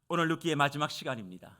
오늘 룻기의 마지막 시간입니다.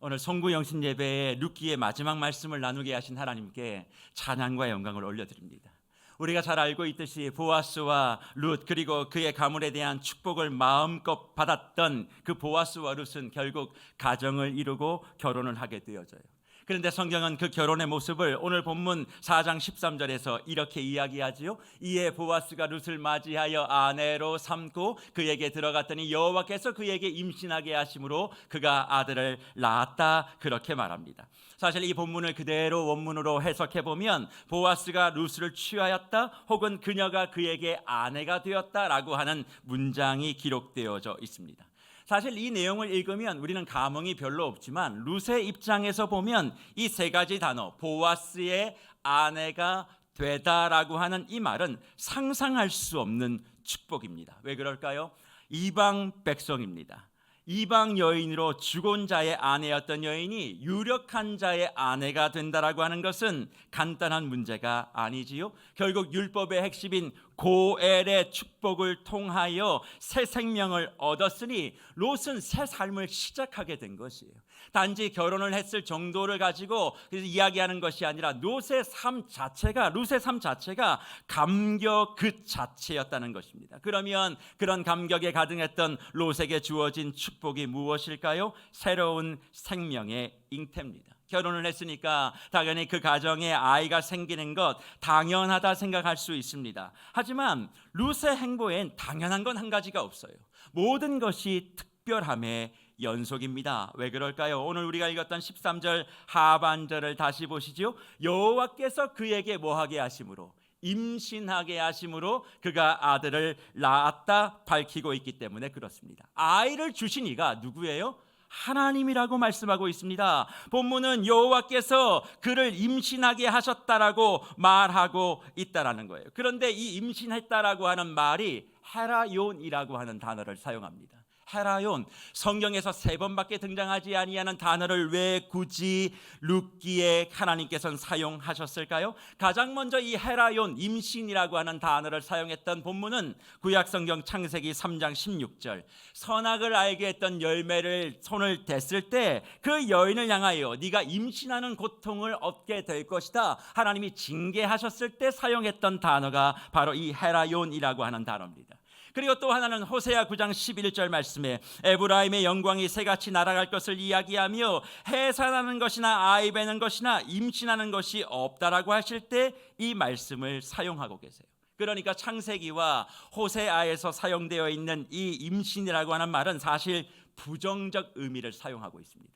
오늘 송구 영신 예배에 룻기의 마지막 말씀을 나누게 하신 하나님께 찬양과 영광을 올려드립니다. 우리가 잘 알고 있듯이 보아스와 룻 그리고 그의 가문에 대한 축복을 마음껏 받았던 그 보아스와 룻은 결국 가정을 이루고 결혼을 하게 되어져요. 그런데 성경은 그 결혼의 모습을 오늘 본문 4장 13절에서 이렇게 이야기하지요. 이에 보아스가 룻을 맞이하여 아내로 삼고 그에게 들어갔더니 여호와께서 그에게 임신하게 하심으로 그가 아들을 낳았다, 그렇게 말합니다. 사실 이 본문을 그대로 원문으로 해석해 보면 보아스가 룻을 취하였다 혹은 그녀가 그에게 아내가 되었다라고 하는 문장이 기록되어져 있습니다. 사실 이 내용을 읽으면 우리는 감흥이 별로 없지만 룻의 입장에서 보면 이 세 가지 단어, 보아스의 아내가 되다라고 하는 이 말은 상상할 수 없는 축복입니다. 왜 그럴까요? 이방 백성입니다. 이방 여인으로 죽은 자의 아내였던 여인이 유력한 자의 아내가 된다라고 하는 것은 간단한 문제가 아니지요. 결국 율법의 핵심인 고엘의 축복을 통하여 새 생명을 얻었으니 롯은 새 삶을 시작하게 된 것이에요. 단지 결혼을 했을 정도를 가지고 이야기하는 것이 아니라 롯의 삶 자체가 감격 그 자체였다는 것입니다. 그러면 그런 감격에 가득했던 롯에게 주어진 축복이 무엇일까요? 새로운 생명의 잉태입니다. 결혼을 했으니까 당연히 그 가정에 아이가 생기는 것 당연하다 생각할 수 있습니다. 하지만 룻의 행보엔 당연한 건 한 가지가 없어요. 모든 것이 특별함의 연속입니다. 왜 그럴까요? 오늘 우리가 읽었던 13절 하반절을 다시 보시죠. 여호와께서 그에게 뭐하게 하심으로, 임신하게 하심으로 그가 아들을 낳았다 밝히고 있기 때문에 그렇습니다. 아이를 주신 이가 누구예요? 하나님이라고 말씀하고 있습니다. 본문은 여호와께서 그를 임신하게 하셨다라고 말하고 있다라는 거예요. 그런데 이 임신했다라고 하는 말이 헤라욘이라고 하는 단어를 사용합니다. 헤라욘, 성경에서 3번밖에 등장하지 아니하는 단어를 왜 굳이 룻기에 하나님께서는 사용하셨을까요? 가장 먼저 이 헤라욘, 임신이라고 하는 단어를 사용했던 본문은 구약성경 창세기 3장 16절, 선악을 알게 했던 열매를 손을 댔을 때 그 여인을 향하여 네가 임신하는 고통을 얻게 될 것이다, 하나님이 징계하셨을 때 사용했던 단어가 바로 이 헤라욘이라고 하는 단어입니다. 그리고 또 하나는 호세아 9장 11절 말씀에 에브라임의 영광이 새같이 날아갈 것을 이야기하며 해산하는 것이나 아이 베는 것이나 임신하는 것이 없다라고 하실 때 이 말씀을 사용하고 계세요. 그러니까 창세기와 호세아에서 사용되어 있는 이 임신이라고 하는 말은 사실 부정적 의미를 사용하고 있습니다.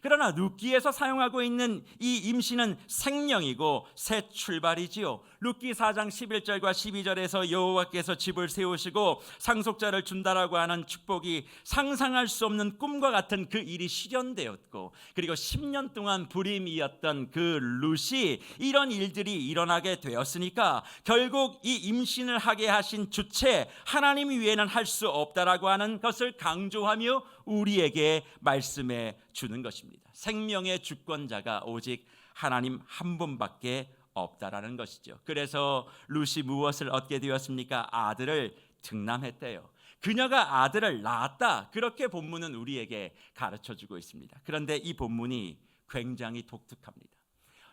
그러나 룻기에서 사용하고 있는 이 임신은 생명이고 새 출발이지요. 룻기 4장 11절과 12절에서 여호와께서 집을 세우시고 상속자를 준다라고 하는 축복이 상상할 수 없는 꿈과 같은 그 일이 실현되었고, 그리고 10년 동안 불임이었던 그 룻이 이런 일들이 일어나게 되었으니까 결국 이 임신을 하게 하신 주체 하나님 위에는 할 수 없다라고 하는 것을 강조하며 우리에게 말씀해 주는 것입니다. 생명의 주권자가 오직 하나님 한 분밖에 없다라는 것이죠. 그래서 룻이 무엇을 얻게 되었습니까? 아들을 등남했대요. 그녀가 아들을 낳았다, 그렇게 본문은 우리에게 가르쳐주고 있습니다. 그런데 이 본문이 굉장히 독특합니다.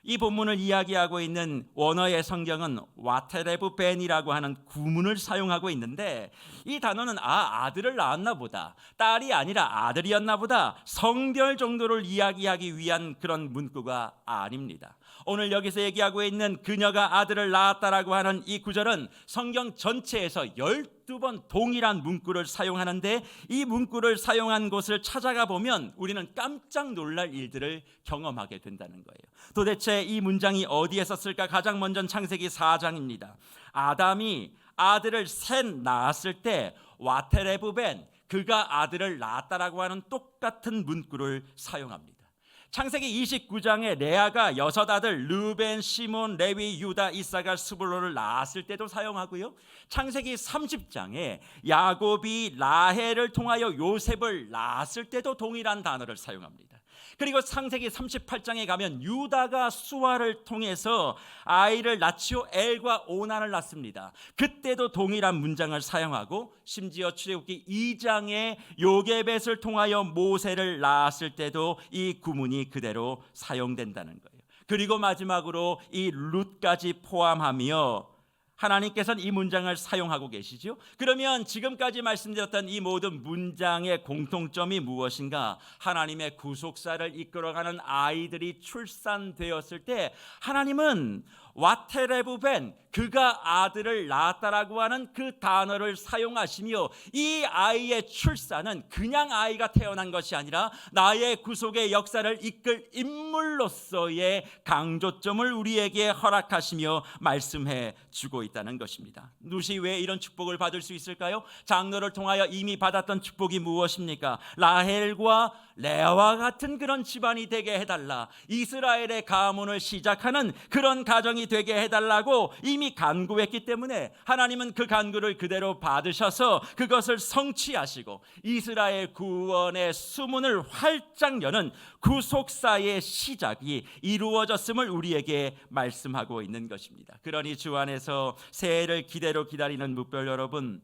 이 본문을 이야기하고 있는 원어의 성경은 와테레브 벤이라고 하는 구문을 사용하고 있는데, 이 단어는 아들을 낳았나 보다, 딸이 아니라 아들이었나 보다, 성별 정도를 이야기하기 위한 그런 문구가 아닙니다. 오늘 여기서 얘기하고 있는 그녀가 아들을 낳았다라고 하는 이 구절은 성경 전체에서 12번 동일한 문구를 사용하는데, 이 문구를 사용한 곳을 찾아가 보면 우리는 깜짝 놀랄 일들을 경험하게 된다는 거예요. 도대체 이 문장이 어디에 썼을까? 가장 먼저 창세기 4장입니다. 아담이 아들을 셋 낳았을 때 와테레브벤, 그가 아들을 낳았다라고 하는 똑같은 문구를 사용합니다. 창세기 29장에 레아가 6아들 르벤, 시몬, 레위, 유다, 이사갈, 스불론을 낳았을 때도 사용하고요. 창세기 30장에 야곱이 라헬을 통하여 요셉을 낳았을 때도 동일한 단어를 사용합니다. 그리고 창세기 38장에 가면 유다가 수아를 통해서 아이를 낳지요 엘과 오난을 낳습니다. 그때도 동일한 문장을 사용하고 심지어 출애굽기 2장에 요게벳을 통하여 모세를 낳았을 때도 이 구문이 그대로 사용된다는 거예요. 그리고 마지막으로 이 룻까지 포함하며 하나님께서는 이 문장을 사용하고 계시죠. 그러면 지금까지 말씀드렸던 이 모든 문장의 공통점이 무엇인가? 하나님의 구속사를 이끌어가는 아이들이 출산되었을 때 하나님은 와테레브벤, 그가 아들을 낳았다라고 하는 그 단어를 사용하시며 이 아이의 출산은 그냥 아이가 태어난 것이 아니라 나의 구속의 역사를 이끌 인물로서의 강조점을 우리에게 허락하시며 말씀해 주고 있다는 것입니다. 룻이 왜 이런 축복을 받을 수 있을까요? 장로를 통하여 이미 받았던 축복이 무엇입니까? 라헬과 레아와 같은 그런 집안이 되게 해달라, 이스라엘의 가문을 시작하는 그런 가정이 되게 해달라고 이미 간구했기 때문에 하나님은 그 간구를 그대로 받으셔서 그것을 성취하시고 이스라엘 구원의 수문을 활짝 여는 구속사의 시작이 이루어졌음을 우리에게 말씀하고 있는 것입니다. 그러니 주 안에서 새해를 기대로 기다리는 묵별 여러분,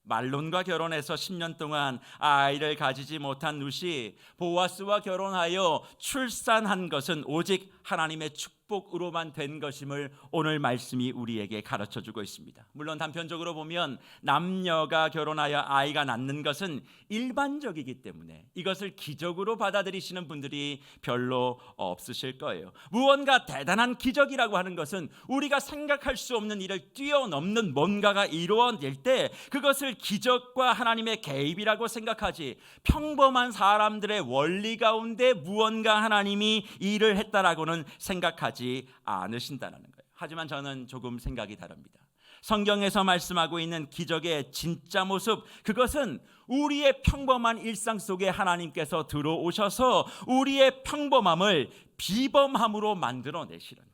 말론과 결혼해서 10년 동안 아이를 가지지 못한 룻이 보아스와 결혼하여 출산한 것은 오직 하나님의 축복으로만 된 것임을 오늘 말씀이 우리에게 가르쳐주고 있습니다. 물론 단편적으로 보면 남녀가 결혼하여 아이가 낳는 것은 일반적이기 때문에 이것을 기적으로 받아들이시는 분들이 별로 없으실 거예요. 무언가 대단한 기적이라고 하는 것은 우리가 생각할 수 없는 일을 뛰어넘는 뭔가가 이루어질 때 그것을 기적과 하나님의 개입이라고 생각하지, 평범한 사람들의 원리 가운데 무언가 하나님이 일을 했다라고는 생각하지 않으신다는 거예요. 하지만 저는 조금 생각이 다릅니다. 성경에서 말씀하고 있는 기적의 진짜 모습, 그것은 우리의 평범한 일상 속에 하나님께서 들어오셔서 우리의 평범함을 비범함으로 만들어내시는 것,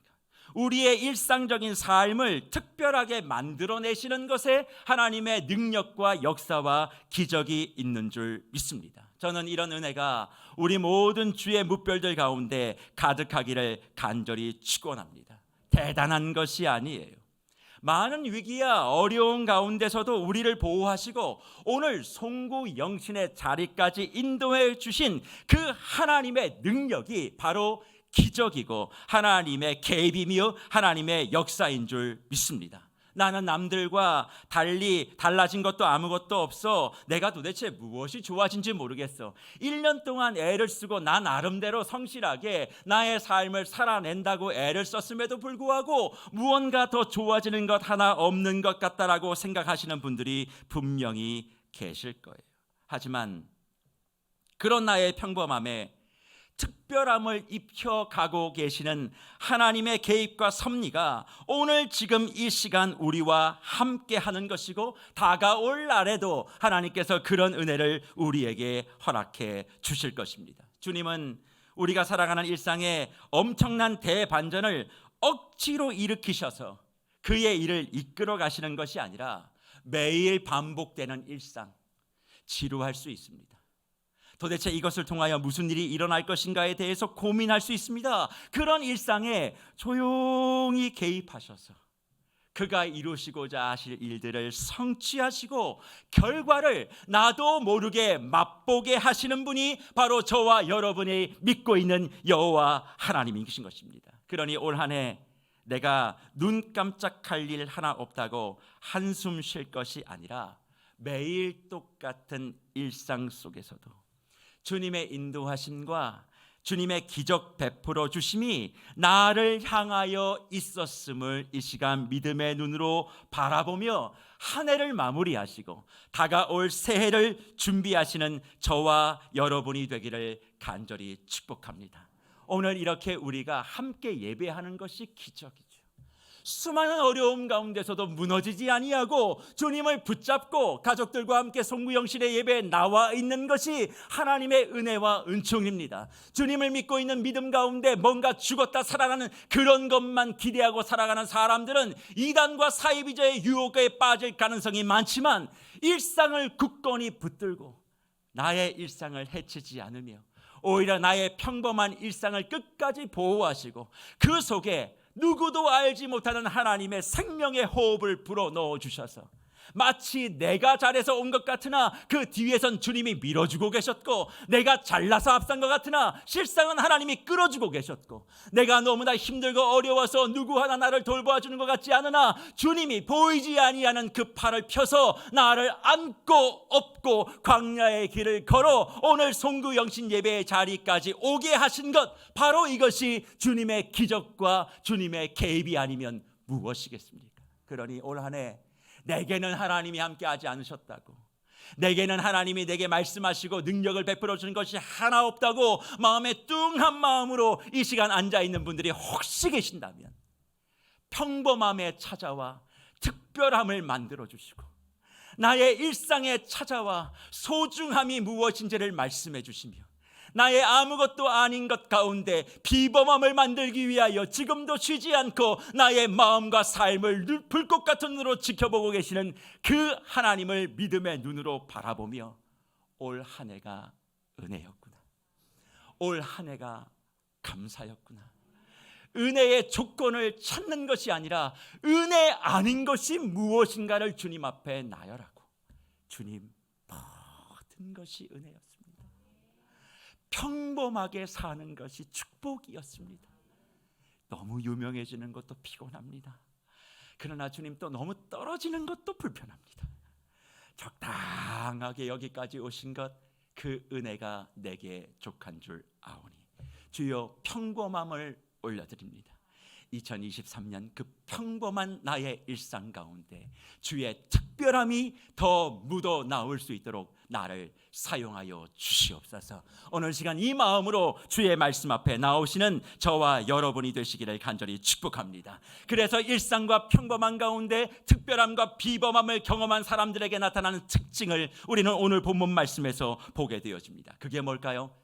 우리의 일상적인 삶을 특별하게 만들어내시는 것에 하나님의 능력과 역사와 기적이 있는 줄 믿습니다. 저는 이런 은혜가 우리 모든 주의 묵별들 가운데 가득하기를 간절히 축원합니다. 대단한 것이 아니에요. 많은 위기와 어려운 가운데서도 우리를 보호하시고 오늘 송구 영신의 자리까지 인도해 주신 그 하나님의 능력이 바로 기적이고 하나님의 개입이며 하나님의 역사인 줄 믿습니다. 나는 남들과 달리 달라진 것도 아무것도 없어. 내가 도대체 무엇이 좋아진지 모르겠어. 1년 동안 애를 쓰고 나 나름대로 성실하게 나의 삶을 살아낸다고 애를 썼음에도 불구하고 무언가 더 좋아지는 것 하나 없는 것 같다라고 생각하시는 분들이 분명히 계실 거예요. 하지만 그런 나의 평범함에 특별함을 입혀가고 계시는 하나님의 개입과 섭리가 오늘 지금 이 시간 우리와 함께 하는 것이고 다가올 날에도 하나님께서 그런 은혜를 우리에게 허락해 주실 것입니다. 주님은 우리가 살아가는 일상에 엄청난 대반전을 억지로 일으키셔서 그의 일을 이끌어 가시는 것이 아니라 매일 반복되는 일상, 지루할 수 있습니다. 도대체 이것을 통하여 무슨 일이 일어날 것인가에 대해서 고민할 수 있습니다. 그런 일상에 조용히 개입하셔서 그가 이루시고자 하실 일들을 성취하시고 결과를 나도 모르게 맛보게 하시는 분이 바로 저와 여러분이 믿고 있는 여호와 하나님이신 것입니다. 그러니 올 한 해 내가 눈 깜짝할 일 하나 없다고 한숨 쉴 것이 아니라 매일 똑같은 일상 속에서도 주님의 인도하심과 주님의 기적 베풀어 주심이 나를 향하여 있었음을 이 시간 믿음의 눈으로 바라보며 한 해를 마무리하시고 다가올 새해를 준비하시는 저와 여러분이 되기를 간절히 축복합니다. 오늘 이렇게 우리가 함께 예배하는 것이 기적이죠. 수많은 어려움 가운데서도 무너지지 아니하고 주님을 붙잡고 가족들과 함께 송구영신의 예배에 나와 있는 것이 하나님의 은혜와 은총입니다. 주님을 믿고 있는 믿음 가운데 뭔가 죽었다 살아나는 그런 것만 기대하고 살아가는 사람들은 이단과 사이비자의 유혹에 빠질 가능성이 많지만 일상을 굳건히 붙들고 나의 일상을 해치지 않으며 오히려 나의 평범한 일상을 끝까지 보호하시고 그 속에 누구도 알지 못하는 하나님의 생명의 호흡을 불어넣어 주셔서 마치 내가 잘해서 온 것 같으나 그 뒤에선 주님이 밀어주고 계셨고, 내가 잘나서 앞선 것 같으나 실상은 하나님이 끌어주고 계셨고, 내가 너무나 힘들고 어려워서 누구 하나 나를 돌보아주는 것 같지 않으나 주님이 보이지 아니하는 그 팔을 펴서 나를 안고 업고 광야의 길을 걸어 오늘 송구영신 예배의 자리까지 오게 하신 것, 바로 이것이 주님의 기적과 주님의 개입이 아니면 무엇이겠습니까? 그러니 올 한 해 내게는 하나님이 함께하지 않으셨다고, 내게는 하나님이 내게 말씀하시고 능력을 베풀어 주는 것이 하나 없다고 마음에 뚱한 마음으로 이 시간 앉아있는 분들이 혹시 계신다면, 평범함에 찾아와 특별함을 만들어 주시고 나의 일상에 찾아와 소중함이 무엇인지를 말씀해 주시며 나의 아무것도 아닌 것 가운데 비범함을 만들기 위하여 지금도 쉬지 않고 나의 마음과 삶을 불꽃 같은 눈으로 지켜보고 계시는 그 하나님을 믿음의 눈으로 바라보며 올 한 해가 은혜였구나, 올 한 해가 감사였구나, 은혜의 조건을 찾는 것이 아니라 은혜 아닌 것이 무엇인가를 주님 앞에 나열하고, 주님, 모든 것이 은혜였습니다. 평범하게 사는 것이 축복이었습니다. 너무 유명해지는 것도 피곤합니다. 그러나 주님, 또 너무 떨어지는 것도 불편합니다. 적당하게 여기까지 오신 것, 그 은혜가 내게 족한 줄 아오니 주여 평범함을 올려드립니다. 2023년 그 평범한 나의 일상 가운데 주의 특별함이 더 묻어 나올 수 있도록 나를 사용하여 주시옵소서. 오늘 시간 이 마음으로 주의 말씀 앞에 나오시는 저와 여러분이 되시기를 간절히 축복합니다. 그래서 일상과 평범한 가운데 특별함과 비범함을 경험한 사람들에게 나타나는 특징을 우리는 오늘 본문 말씀에서 보게 되어집니다. 그게 뭘까요?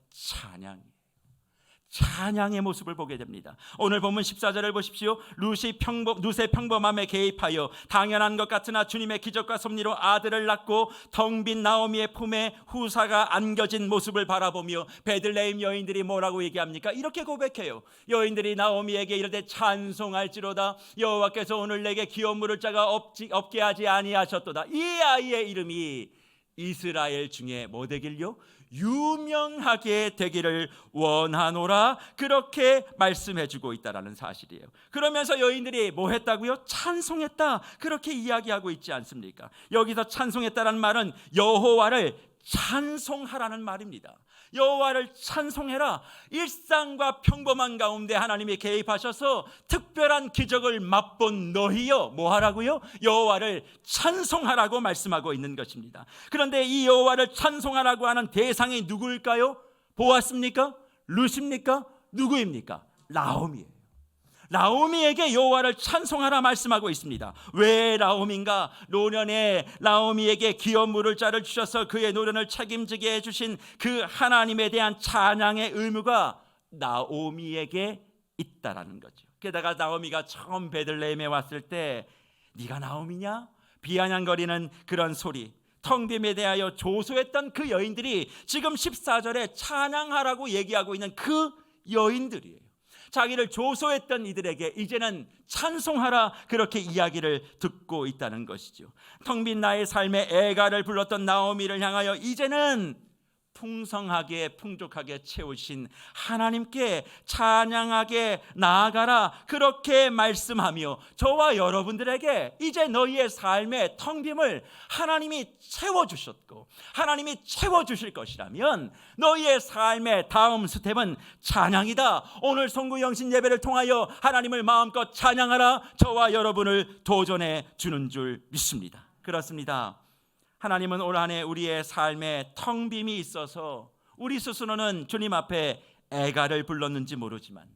찬양의 모습을 보게 됩니다. 오늘 본문 14절을 보십시오. 룻의 평범함에 개입하여 당연한 것 같으나 주님의 기적과 섭리로 아들을 낳고 텅 빈 나오미의 품에 후사가 안겨진 모습을 바라보며 베들레헴 여인들이 뭐라고 얘기합니까? 이렇게 고백해요. 여인들이 나오미에게 이르되 찬송할지로다, 여호와께서 오늘 내게 기업 물을 자가 없게 하지 아니하셨도다. 이 아이의 이름이 이스라엘 중에 뭐 되길요? 유명하게 되기를 원하노라. 그렇게 말씀해주고 있다라는 사실이에요. 그러면서 여인들이 뭐 했다고요? 찬송했다. 그렇게 이야기하고 있지 않습니까? 여기서 찬송했다라는 말은 여호와를 찬송하라는 말입니다. 여호와를 찬송해라. 일상과 평범한 가운데 하나님이 개입하셔서 특별한 기적을 맛본 너희여 뭐 하라고요? 여호와를 찬송하라고 말씀하고 있는 것입니다. 그런데 이 여호와를 찬송하라고 하는 대상이 누구일까요? 보았습니까? 룻입니까? 누구입니까? 나오미예요. 나오미에게 여호와를 찬송하라 말씀하고 있습니다. 왜 나오미인가? 노년에 나오미에게 기업 물을 자를 주셔서 그의 노년을 책임지게 해주신 그 하나님에 대한 찬양의 의무가 나오미에게 있다라는 거죠. 게다가 나오미가 처음 베들레헴에 왔을 때 네가 나오미냐? 비아냥거리는 그런 소리, 텅빔에 대하여 조소했던 그 여인들이 지금 14절에 찬양하라고 얘기하고 있는 그 여인들이에요. 자기를 조소했던 이들에게 이제는 찬송하라, 그렇게 이야기를 듣고 있다는 것이죠. 텅 빈 나의 삶에 애가를 불렀던 나오미를 향하여 이제는 풍성하게 풍족하게 채우신 하나님께 찬양하게 나아가라, 그렇게 말씀하며 저와 여러분들에게 이제 너희의 삶의 텅 빔을 하나님이 채워주셨고 하나님이 채워주실 것이라면 너희의 삶의 다음 스텝은 찬양이다. 오늘 송구영신 예배를 통하여 하나님을 마음껏 찬양하라, 저와 여러분을 도전해 주는 줄 믿습니다. 그렇습니다. 하나님은 올 한 해 우리의 삶에 텅 빔이 있어서 우리 스스로는 주님 앞에 애가를 불렀는지 모르지만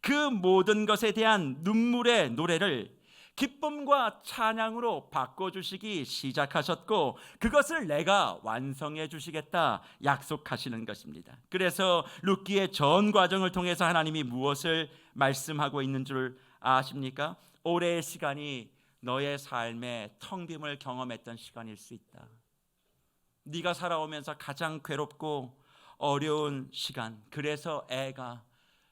그 모든 것에 대한 눈물의 노래를 기쁨과 찬양으로 바꿔주시기 시작하셨고 그것을 내가 완성해 주시겠다 약속하시는 것입니다. 그래서 룻기의 전 과정을 통해서 하나님이 무엇을 말씀하고 있는 줄 아십니까? 올해의 시간이 너의 삶에 텅 빔을 경험했던 시간일 수 있다. 네가 살아오면서 가장 괴롭고 어려운 시간, 그래서 애가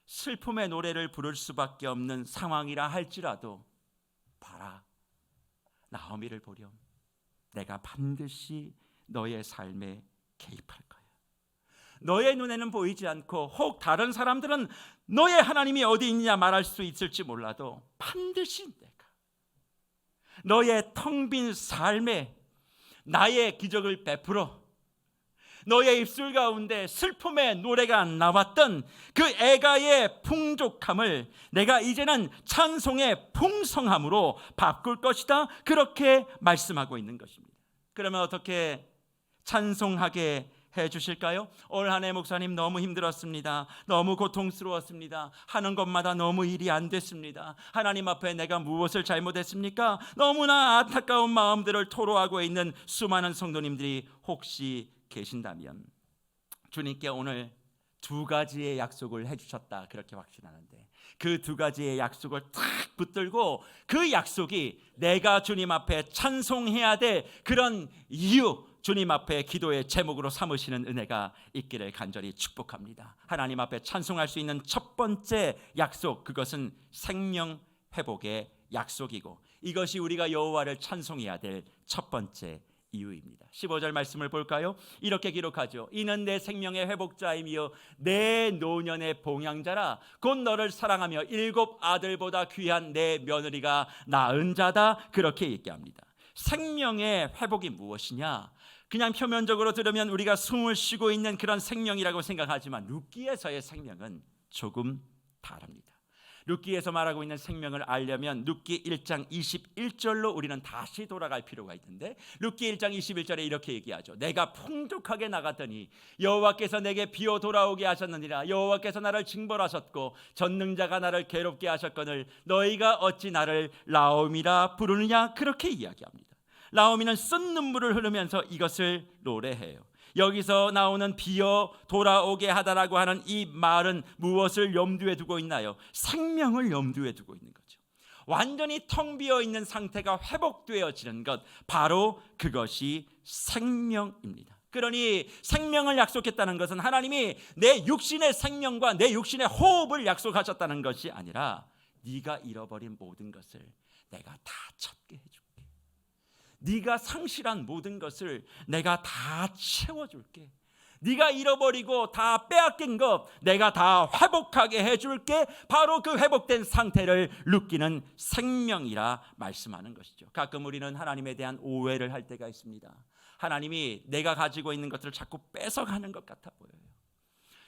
슬픔의 노래를 부를 수밖에 없는 상황이라 할지라도 봐라, 나오미를 보렴, 내가 반드시 너의 삶에 개입할 거야. 너의 눈에는 보이지 않고 혹 다른 사람들은 너의 하나님이 어디 있느냐 말할 수 있을지 몰라도 반드시 내가 너의 텅 빈 삶에 나의 기적을 베풀어 너의 입술 가운데 슬픔의 노래가 나왔던 그 애가의 풍족함을 내가 이제는 찬송의 풍성함으로 바꿀 것이다, 그렇게 말씀하고 있는 것입니다. 그러면 어떻게 찬송하게 해주실까요? 올 한 해 목사님 너무 힘들었습니다. 너무 고통스러웠습니다. 하는 것마다 너무 일이 안 됐습니다. 하나님 앞에 내가 무엇을 잘못했습니까? 너무나 안타까운 마음들을 토로하고 있는 수많은 성도님들이 혹시 계신다면 주님께 오늘 두 가지의 약속을 해주셨다, 그렇게 확신하는데 그 두 가지의 약속을 탁 붙들고 그 약속이 내가 주님 앞에 찬송해야 될 그런 이유, 주님 앞에 기도의 제목으로 삼으시는 은혜가 있기를 간절히 축복합니다. 하나님 앞에 찬송할 수 있는 첫 번째 약속, 그것은 생명 회복의 약속이고 이것이 우리가 여호와를 찬송해야 될 첫 번째 이유입니다. 15절 말씀을 볼까요? 이렇게 기록하죠. 이는 내 생명의 회복자이며 내 노년의 봉양자라. 곧 너를 사랑하며 7 아들보다 귀한 내 며느리가 낳은 자다. 그렇게 얘기합니다. 생명의 회복이 무엇이냐? 그냥 표면적으로 들으면 우리가 숨을 쉬고 있는 그런 생명이라고 생각하지만 룻기에서의 생명은 조금 다릅니다. 룻기에서 말하고 있는 생명을 알려면 룻기 1장 21절로 우리는 다시 돌아갈 필요가 있는데 룻기 1장 21절에 이렇게 얘기하죠. 내가 풍족하게 나갔더니 여호와께서 내게 비어 돌아오게 하셨느니라. 여호와께서 나를 징벌하셨고 전능자가 나를 괴롭게 하셨거늘 너희가 어찌 나를 나옴이라 부르느냐. 그렇게 이야기합니다. 나오미는 쓴 눈물을 흐르면서 이것을 노래해요. 여기서 나오는 비어 돌아오게 하다라고 하는 이 말은 무엇을 염두에 두고 있나요? 생명을 염두에 두고 있는 거죠. 완전히 텅 비어 있는 상태가 회복되어지는 것, 바로 그것이 생명입니다. 그러니 생명을 약속했다는 것은 하나님이 내 육신의 생명과 내 육신의 호흡을 약속하셨다는 것이 아니라 네가 잃어버린 모든 것을 내가 다 찾게 해줄게. 네가 상실한 모든 것을 내가 다 채워줄게. 네가 잃어버리고 다 빼앗긴 것 내가 다 회복하게 해줄게. 바로 그 회복된 상태를 룻기는 생명이라 말씀하는 것이죠. 가끔 우리는 하나님에 대한 오해를 할 때가 있습니다. 하나님이 내가 가지고 있는 것들을 자꾸 뺏어가는 것 같아 보여요.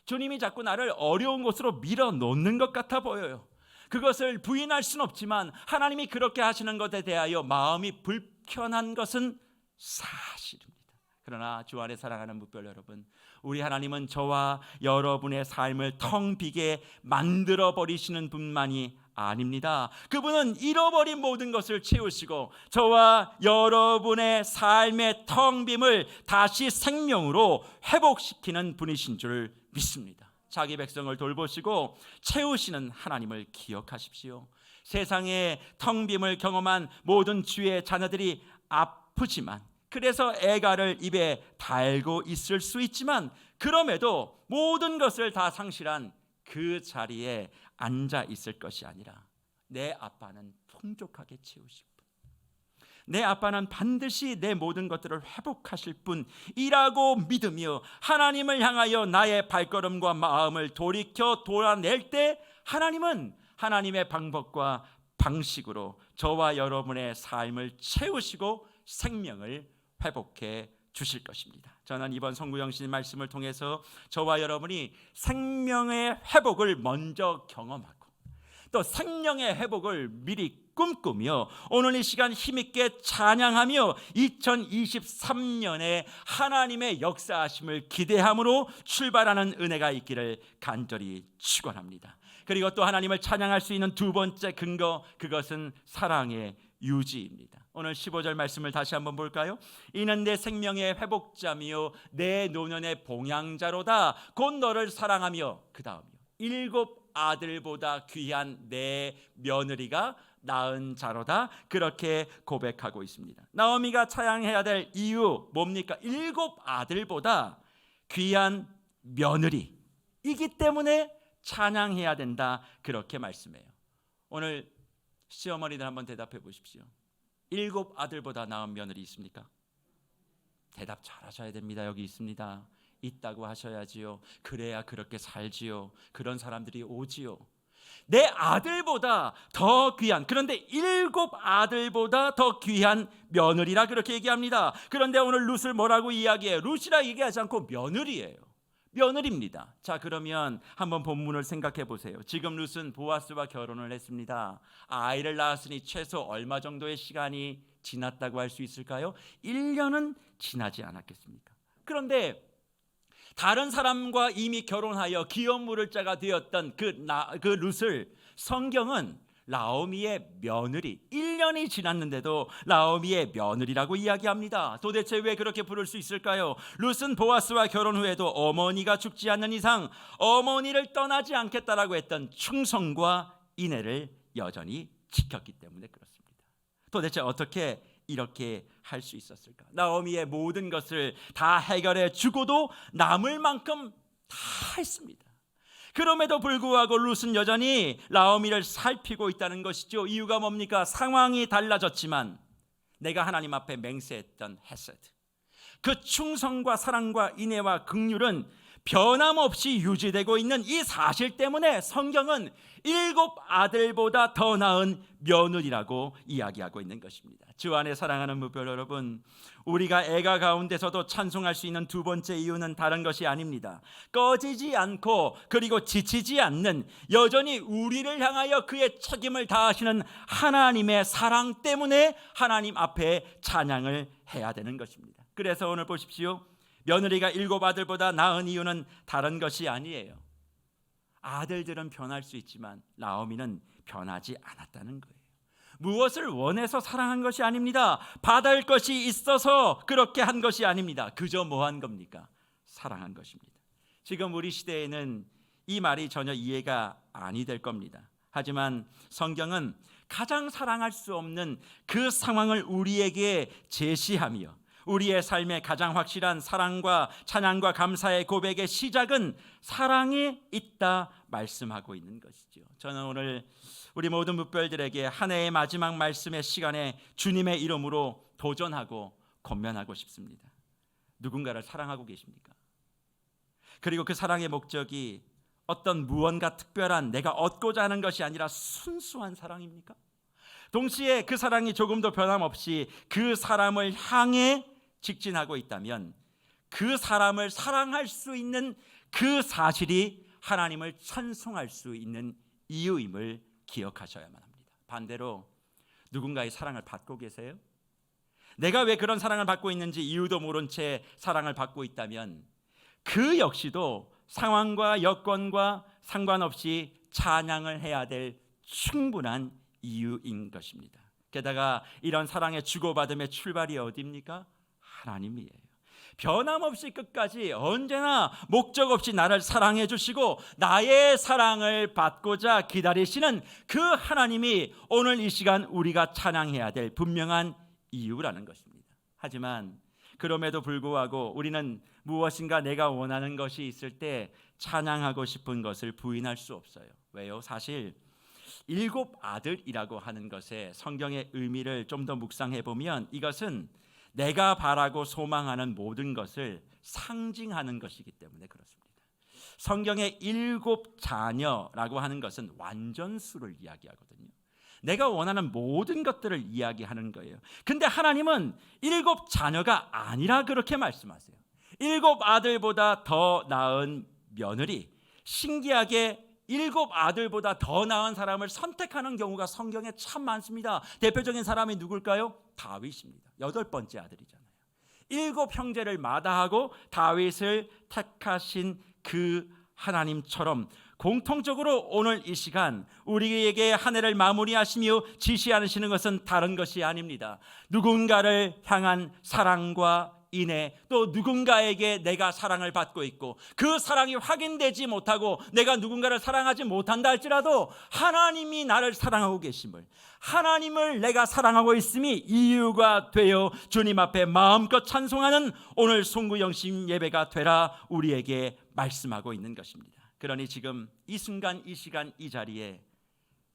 주님이 자꾸 나를 어려운 곳으로 밀어놓는 것 같아 보여요. 그것을 부인할 수는 없지만 하나님이 그렇게 하시는 것에 대하여 마음이 불편한 것은 사실입니다. 그러나 주 안에 사랑하는 묵별 여러분, 우리 하나님은 저와 여러분의 삶을 텅 비게 만들어 버리시는 분만이 아닙니다. 그분은 잃어버린 모든 것을 채우시고 저와 여러분의 삶의 텅 빔을 다시 생명으로 회복시키는 분이신 줄 믿습니다. 자기 백성을 돌보시고 채우시는 하나님을 기억하십시오. 세상의 텅 빔을 경험한 모든 주의 자녀들이 아프지만, 그래서 애가를 입에 달고 있을 수 있지만, 그럼에도 모든 것을 다 상실한 그 자리에 앉아 있을 것이 아니라 내 아빠는 풍족하게 채우실 분, 내 아빠는 반드시 내 모든 것들을 회복하실 분이라고 믿으며 하나님을 향하여 나의 발걸음과 마음을 돌이켜 돌아낼 때 하나님은 하나님의 방법과 방식으로 저와 여러분의 삶을 채우시고 생명을 회복해 주실 것입니다. 저는 이번 성구영신 말씀을 통해서 저와 여러분이 생명의 회복을 먼저 경험하고 또 생명의 회복을 미리 꿈꾸며 오늘 이 시간 힘있게 찬양하며 2023년에 하나님의 역사하심을 기대함으로 출발하는 은혜가 있기를 간절히 축원합니다. 그리고 또 하나님을 찬양할 수 있는 두 번째 근거, 그것은 사랑의 유지입니다. 오늘 15절 말씀을 다시 한번 볼까요? 이는 내 생명의 회복자며 내 노년의 봉양자로다. 곧 너를 사랑하며, 그 다음이요, 7 아들보다 귀한 내 며느리가 낳은 자로다. 그렇게 고백하고 있습니다. 나오미가 찬양해야 될 이유 뭡니까? 7 아들보다 귀한 며느리이기 때문에 찬양해야 된다, 그렇게 말씀해요. 오늘 시어머니들 한번 대답해 보십시오. 7 아들보다 나은 며느리 있습니까? 대답 잘하셔야 됩니다. 여기 있습니다. 있다고 하셔야지요. 그래야 그렇게 살지요. 그런 사람들이 오지요. 내 아들보다 더 귀한, 그런데 7 아들보다 더 귀한 며느리라 그렇게 얘기합니다. 그런데 오늘 룻을 뭐라고 이야기해요? 룻이라 얘기하지 않고 며느리예요. 며느리입니다. 자, 그러면 한번 본문을 생각해 보세요. 지금 룻은 보아스와 결혼을 했습니다. 아이를 낳았으니 최소 얼마 정도의 시간이 지났다고 할 수 있을까요? 1년은 지나지 않았겠습니까? 그런데 다른 사람과 이미 결혼하여 기업 물을 자가 되었던 그 룻을 성경은 나오미의 며느리, 1년이 지났는데도 나오미의 며느리라고 이야기합니다. 도대체 왜 그렇게 부를 수 있을까요? 룻은 보아스와 결혼 후에도 어머니가 죽지 않는 이상 어머니를 떠나지 않겠다라고 했던 충성과 인애를 여전히 지켰기 때문에 그렇습니다. 도대체 어떻게 이렇게 할 수 있었을까? 나오미의 모든 것을 다 해결해 주고도 남을 만큼 다 했습니다. 그럼에도 불구하고 룻은 여전히 나오미를 살피고 있다는 것이죠. 이유가 뭡니까? 상황이 달라졌지만 내가 하나님 앞에 맹세했던 헤세드, 그 충성과 사랑과 인애와 긍휼은 변함없이 유지되고 있는 이 사실 때문에 성경은 7 아들보다 더 나은 며느리라고 이야기하고 있는 것입니다. 주 안에 사랑하는 무별 여러분, 우리가 애가 가운데서도 찬송할 수 있는 두 번째 이유는 다른 것이 아닙니다. 꺼지지 않고 그리고 지치지 않는, 여전히 우리를 향하여 그의 책임을 다하시는 하나님의 사랑 때문에 하나님 앞에 찬양을 해야 되는 것입니다. 그래서 오늘 보십시오. 며느리가 7 아들보다 나은 이유는 다른 것이 아니에요. 아들들은 변할 수 있지만 나오미는 변하지 않았다는 거예요. 무엇을 원해서 사랑한 것이 아닙니다. 받을 것이 있어서 그렇게 한 것이 아닙니다. 그저 뭐 한 겁니까? 사랑한 것입니다. 지금 우리 시대에는 이 말이 전혀 이해가 아니 될 겁니다. 하지만 성경은 가장 사랑할 수 없는 그 상황을 우리에게 제시하며 우리의 삶의 가장 확실한 사랑과 찬양과 감사의 고백의 시작은 사랑에 있다 말씀하고 있는 것이죠. 저는 오늘 우리 모든 묵별들에게 한 해의 마지막 말씀의 시간에 주님의 이름으로 도전하고 권면하고 싶습니다. 누군가를 사랑하고 계십니까? 그리고 그 사랑의 목적이 어떤 무언가 특별한 내가 얻고자 하는 것이 아니라 순수한 사랑입니까? 동시에 그 사랑이 조금도 변함없이 그 사람을 향해 직진하고 있다면 그 사람을 사랑할 수 있는 그 사실이 하나님을 찬송할 수 있는 이유임을 기억하셔야만 합니다. 반대로 누군가의 사랑을 받고 계세요? 내가 왜 그런 사랑을 받고 있는지 이유도 모른 채 사랑을 받고 있다면 그 역시도 상황과 여건과 상관없이 찬양을 해야 될 충분한 이유인 것입니다. 게다가 이런 사랑의 주고받음의 출발이 어디입니까? 하나님이에요. 변함없이 끝까지 언제나 목적 없이 나를 사랑해 주시고 나의 사랑을 받고자 기다리시는 그 하나님이 오늘 이 시간 우리가 찬양해야 될 분명한 이유라는 것입니다. 하지만 그럼에도 불구하고 우리는 무엇인가 내가 원하는 것이 있을 때 찬양하고 싶은 것을 부인할 수 없어요. 왜요? 사실 7 아들이라고 하는 것의 성경의 의미를 좀 더 묵상해 보면 이것은 내가 바라고 소망하는 모든 것을 상징하는 것이기 때문에 그렇습니다. 성경의 7 자녀라고 하는 것은 완전수를 이야기하거든요. 내가 원하는 모든 것들을 이야기하는 거예요. 근데 하나님은 7 자녀가 아니라 그렇게 말씀하세요. 7 아들보다 더 나은 며느리, 신기하게 7 아들보다 더 나은 사람을 선택하는 경우가 성경에 참 많습니다. 대표적인 사람이 누굴까요? 다윗입니다. 8번째 아들이잖아요. 7 형제를 마다하고 다윗을 택하신 그 하나님처럼 공통적으로 오늘 이 시간 우리에게 한 해를 마무리하시며 지시하시는 것은 다른 것이 아닙니다. 누군가를 향한 사랑과 인해 또 누군가에게 내가 사랑을 받고 있고 그 사랑이 확인되지 못하고 내가 누군가를 사랑하지 못한다 할지라도 하나님이 나를 사랑하고 계심을, 하나님을 내가 사랑하고 있음이 이유가 되어 주님 앞에 마음껏 찬송하는 오늘 송구영신 예배가 되라 우리에게 말씀하고 있는 것입니다. 그러니 지금 이 순간 이 시간 이 자리에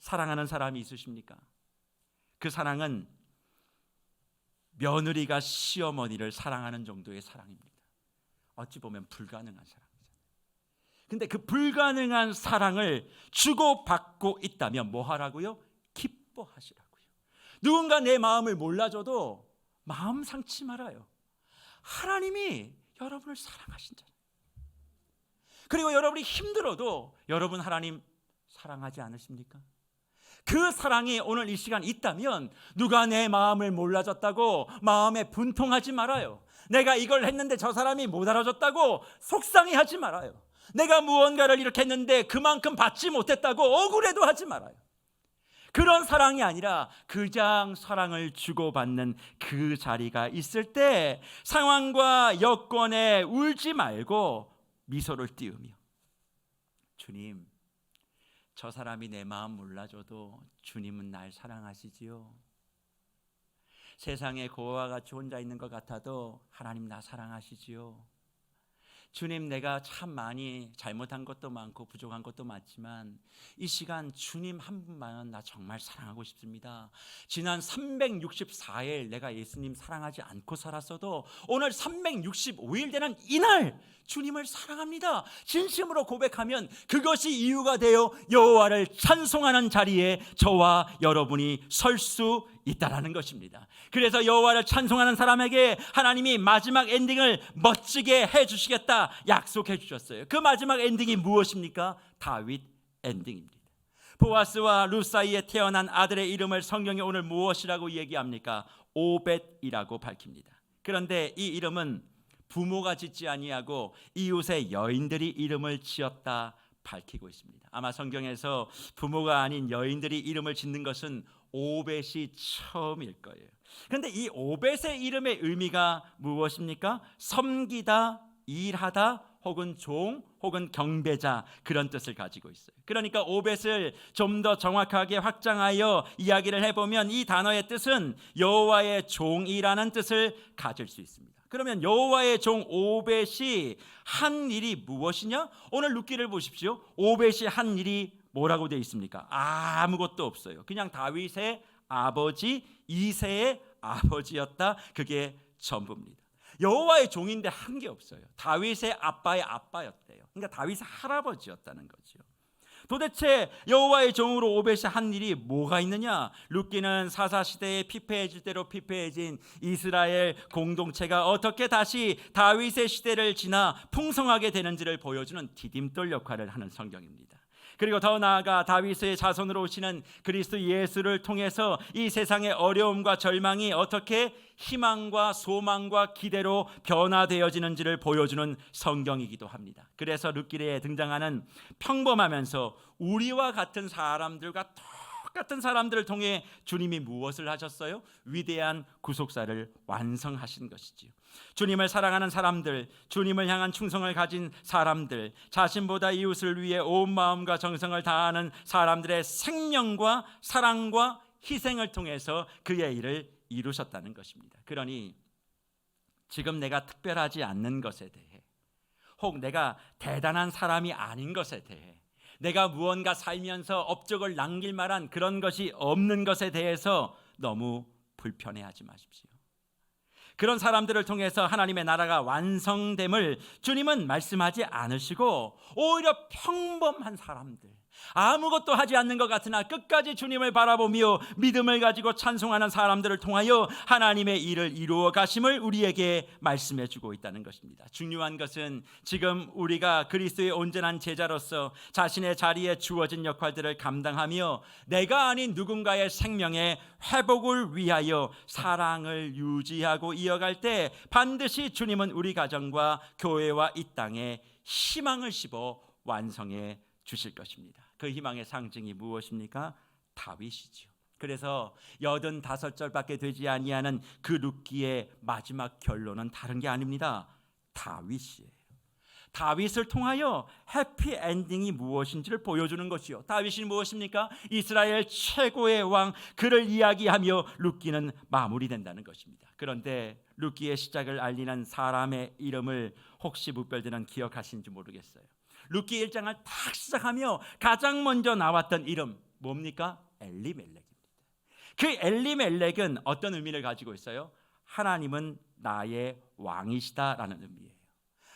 사랑하는 사람이 있으십니까? 그 사랑은 며느리가 시어머니를 사랑하는 정도의 사랑입니다. 어찌 보면 불가능한 사랑이잖아요. 근데 그 불가능한 사랑을 주고받고 있다면 뭐 하라고요? 기뻐하시라고요. 누군가 내 마음을 몰라줘도 마음 상치 말아요. 하나님이 여러분을 사랑하신잖아요. 그리고 여러분이 힘들어도 여러분 하나님 사랑하지 않으십니까? 그 사랑이 오늘 이 시간 있다면 누가 내 마음을 몰라줬다고 마음에 분통하지 말아요. 내가 이걸 했는데 저 사람이 못 알아줬다고 속상해하지 말아요. 내가 무언가를 이렇게 했는데 그만큼 받지 못했다고 억울해도 하지 말아요. 그런 사랑이 아니라 그냥 사랑을 주고받는 그 자리가 있을 때 상황과 여건에 울지 말고 미소를 띄우며 주님, 저 사람이 내 마음 몰라줘도 주님은 날 사랑하시지요. 세상에 고아와 같이 혼자 있는 것 같아도 하나님 나 사랑하시지요. 주님, 내가 참 많이 잘못한 것도 많고 부족한 것도 많지만 이 시간 주님 한 분만 나 정말 사랑하고 싶습니다. 지난 364일 내가 예수님 사랑하지 않고 살았어도 오늘 365일 되는 이날 주님을 사랑합니다. 진심으로 고백하면 그것이 이유가 되어 여호와를 찬송하는 자리에 저와 여러분이 설 수 있다라는 것입니다. 그래서 여호와를 찬송하는 사람에게 하나님이 마지막 엔딩을 멋지게 해주시겠다 약속해 주셨어요. 그 마지막 엔딩이 무엇입니까? 다윗 엔딩입니다. 보아스와 룻 사이에 태어난 아들의 이름을 성경에 오늘 무엇이라고 얘기합니까? 오벳이라고 밝힙니다. 그런데 이 이름은 부모가 짓지 아니하고 이웃의 여인들이 이름을 지었다 밝히고 있습니다. 아마 성경에서 부모가 아닌 여인들이 이름을 짓는 것은 오벳이 처음일 거예요. 그런데 이 오벳의 이름의 의미가 무엇입니까? 섬기다, 일하다, 혹은 종, 혹은 경배자, 그런 뜻을 가지고 있어요. 그러니까 오벳을 좀 더 정확하게 확장하여 이야기를 해보면 이 단어의 뜻은 여호와의 종이라는 뜻을 가질 수 있습니다. 그러면 여호와의 종 오벳이 한 일이 무엇이냐? 오늘 룻기를 보십시오. 오벳이 한 일이 뭐라고 되어 있습니까? 아무것도 없어요. 그냥 다윗의 아버지 이새의 아버지였다. 그게 전부입니다. 여호와의 종인데 한 게 없어요. 다윗의 아빠의 아빠였대요. 그러니까 다윗의 할아버지였다는 거죠. 도대체 여호와의 종으로 오벳이 한 일이 뭐가 있느냐? 룻기는 사사시대에 피폐해질 대로 피폐해진 이스라엘 공동체가 어떻게 다시 다윗의 시대를 지나 풍성하게 되는지를 보여주는 디딤돌 역할을 하는 성경입니다. 그리고 더 나아가 다윗의 자손으로 오시는 그리스도 예수를 통해서 이 세상의 어려움과 절망이 어떻게 희망과 소망과 기대로 변화되어지는지를 보여주는 성경이기도 합니다. 그래서 룻기에 등장하는 평범하면서 우리와 같은 사람들과 똑같은 사람들을 통해 주님이 무엇을 하셨어요? 위대한 구속사를 완성하신 것이지요. 주님을 사랑하는 사람들, 주님을 향한 충성을 가진 사람들, 자신보다 이웃을 위해 온 마음과 정성을 다하는 사람들의 생명과 사랑과 희생을 통해서 그의 일을 이루셨다는 것입니다. 그러니 지금 내가 특별하지 않는 것에 대해, 혹 내가 대단한 사람이 아닌 것에 대해, 내가 무언가 살면서 업적을 남길 만한 그런 것이 없는 것에 대해서 너무 불편해하지 마십시오. 그런 사람들을 통해서 하나님의 나라가 완성됨을 주님은 말씀하지 않으시고 오히려 평범한 사람들, 아무것도 하지 않는 것 같으나 끝까지 주님을 바라보며 믿음을 가지고 찬송하는 사람들을 통하여 하나님의 일을 이루어 가심을 우리에게 말씀해 주고 있다는 것입니다. 중요한 것은 지금 우리가 그리스도의 온전한 제자로서 자신의 자리에 주어진 역할들을 감당하며 내가 아닌 누군가의 생명의 회복을 위하여 사랑을 유지하고 이어갈 때 반드시 주님은 우리 가정과 교회와 이 땅에 희망을 씹어 완성해 주실 것입니다. 그 희망의 상징이 무엇입니까? 다윗이죠. 그래서 85절밖에 되지 아니하는 그 룻기의 마지막 결론은 다른 게 아닙니다. 다윗이에요. 다윗을 통하여 해피 엔딩이 무엇인지를 보여주는 것이요. 다윗이 무엇입니까? 이스라엘 최고의 왕, 그를 이야기하며 룻기는 마무리된다는 것입니다. 그런데 룻기의 시작을 알리는 사람의 이름을 혹시 묵별들은 기억하시는지 모르겠어요. 룻기 1장을 딱 시작하며 가장 먼저 나왔던 이름 뭡니까? 엘리멜렉입니다. 그 엘리멜렉은 어떤 의미를 가지고 있어요? 하나님은 나의 왕이시다라는 의미예요.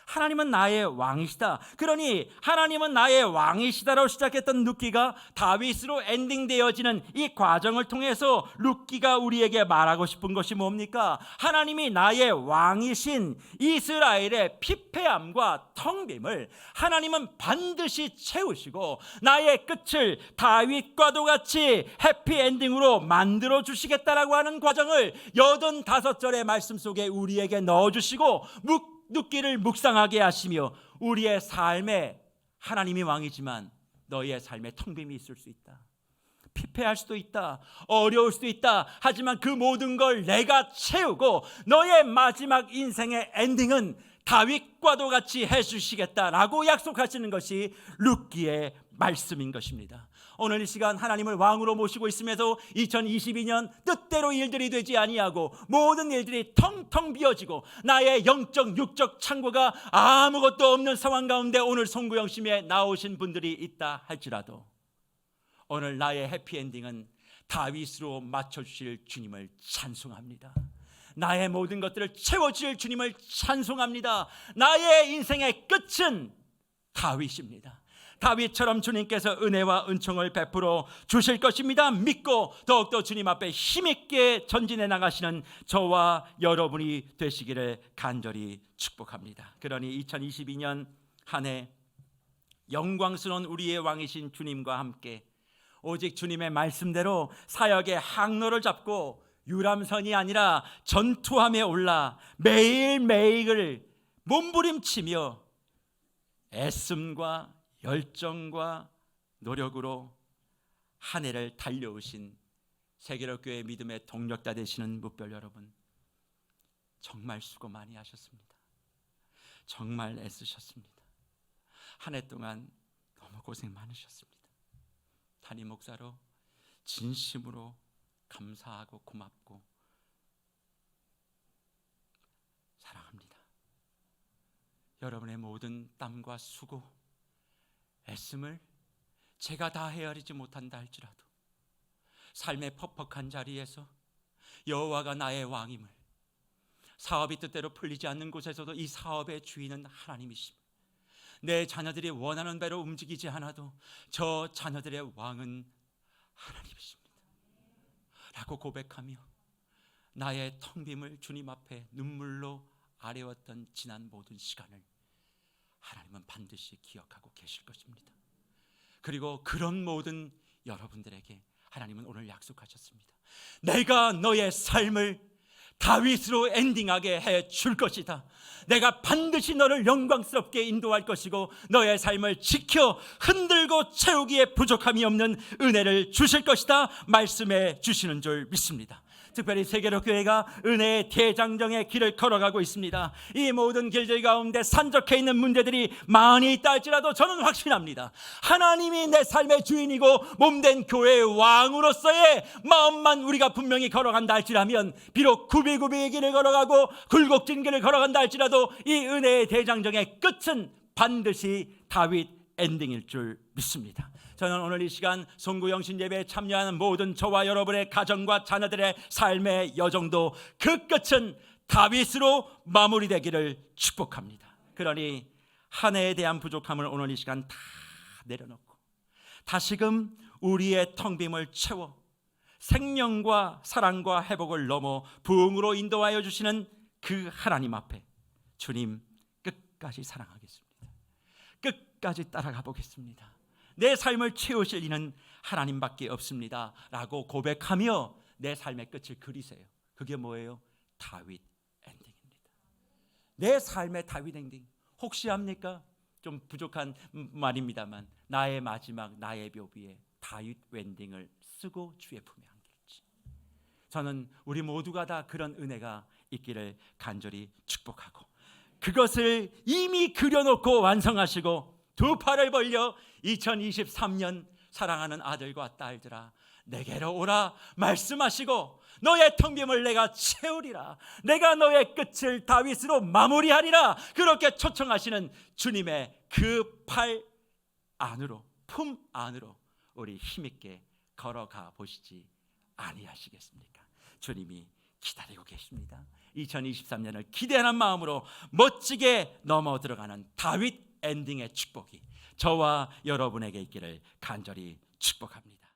하나님은 나의 왕이시다. 그러니 하나님은 나의 왕이시다로 시작했던 룻기가 다윗으로 엔딩되어지는 이 과정을 통해서 룻기가 우리에게 말하고 싶은 것이 뭡니까? 하나님이 나의 왕이신 이스라엘의 피폐함과 텅 빔을 하나님은 반드시 채우시고 나의 끝을 다윗과도 같이 해피엔딩으로 만들어 주시겠다라고 하는 과정을 85절의 말씀 속에 우리에게 넣어주시고 룻기를 묵상하게 하시며 우리의 삶에 하나님이 왕이지만 너희의 삶에 텅 빔이 있을 수 있다. 피폐할 수도 있다. 어려울 수도 있다. 하지만 그 모든 걸 내가 채우고 너의 마지막 인생의 엔딩은 다윗과도 같이 해주시겠다라고 약속하시는 것이 룻기의 말씀인 것입니다. 오늘 이 시간 하나님을 왕으로 모시고 있음에도 2022년 뜻대로 일들이 되지 아니하고 모든 일들이 텅텅 비어지고 나의 영적 육적 창고가 아무것도 없는 상황 가운데 오늘 송구영심에 나오신 분들이 있다 할지라도 오늘 나의 해피엔딩은 다윗으로 맞춰주실 주님을 찬송합니다. 나의 모든 것들을 채워주실 주님을 찬송합니다. 나의 인생의 끝은 다윗입니다. 다윗처럼 주님께서 은혜와 은총을 베풀어 주실 것입니다. 믿고 더욱더 주님 앞에 힘있게 전진해 나가시는 저와 여러분이 되시기를 간절히 축복합니다. 그러니 2022년 한 해 영광스러운 우리의 왕이신 주님과 함께 오직 주님의 말씀대로 사역의 항로를 잡고 유람선이 아니라 전투함에 올라 매일매일을 몸부림치며 애씀과 열정과 노력으로 한 해를 달려오신 세계로교회 믿음의 동력자 되시는 묵별 여러분, 정말 수고 많이 하셨습니다. 정말 애쓰셨습니다. 한 해 동안 너무 고생 많으셨습니다. 담임 목사로 진심으로 감사하고 고맙고 사랑합니다. 여러분의 모든 땀과 수고, 애씀을 제가 다 헤아리지 못한다 할지라도 삶의 퍽퍽한 자리에서 여호와가 나의 왕임을, 사업이 뜻대로 풀리지 않는 곳에서도 이 사업의 주인은 하나님이십니다. 내 자녀들이 원하는 대로 움직이지 않아도 저 자녀들의 왕은 하나님이십니다 라고 고백하며 나의 텅 빔을 주님 앞에 눈물로 아뢰었던 지난 모든 시간을 하나님은 반드시 기억하고 계실 것입니다. 그리고 그런 모든 여러분들에게 하나님은 오늘 약속하셨습니다. 내가 너의 삶을 다윗으로 엔딩하게 해줄 것이다. 내가 반드시 너를 영광스럽게 인도할 것이고 너의 삶을 지켜 흔들고 채우기에 부족함이 없는 은혜를 주실 것이다 말씀해 주시는 줄 믿습니다. 특별히 세계로교회가 은혜의 대장정의 길을 걸어가고 있습니다. 이 모든 길들 가운데 산적해 있는 문제들이 많이 있다 할지라도 저는 확신합니다. 하나님이 내 삶의 주인이고 몸된 교회의 왕으로서의 마음만 우리가 분명히 걸어간다 할지라면, 비록 굽이굽이 길을 걸어가고 굴곡진 길을 걸어간다 할지라도 이 은혜의 대장정의 끝은 반드시 다윗 엔딩일 줄 믿습니다. 저는 오늘 이 시간 송구영신 예배에 참여하는 모든 저와 여러분의 가정과 자녀들의 삶의 여정도 그 끝은 다윗으로 마무리되기를 축복합니다. 그러니 한 해에 대한 부족함을 오늘 이 시간 다 내려놓고 다시금 우리의 텅 빔을 채워 생명과 사랑과 회복을 넘어 부흥으로 인도하여 주시는 그 하나님 앞에 주님 끝까지 사랑하겠습니다. 끝까지 따라가 보겠습니다. 내 삶을 채우실 이는 하나님밖에 없습니다 라고 고백하며 내 삶의 끝을 그리세요. 그게 뭐예요? 다윗 엔딩입니다. 내 삶의 다윗 엔딩 혹시 합니까? 좀 부족한 말입니다만 나의 마지막 나의 묘비에 다윗 엔딩을 쓰고 주의 품에 안길. 저는 우리 모두가 다 그런 은혜가 있기를 간절히 축복하고, 그것을 이미 그려놓고 완성하시고 두 팔을 벌려 2023년 사랑하는 아들과 딸들아 내게로 오라 말씀하시고, 너의 텅 빔을 내가 채우리라, 내가 너의 끝을 다윗으로 마무리하리라, 그렇게 초청하시는 주님의 그 팔 안으로, 품 안으로 우리 힘있게 걸어가 보시지 아니하시겠습니까? 주님이 기다리고 계십니다. 2023년을 기대하는 마음으로 멋지게 넘어 들어가는 다윗 엔딩의 축복이 저와 여러분에게 있기를 간절히 축복합니다.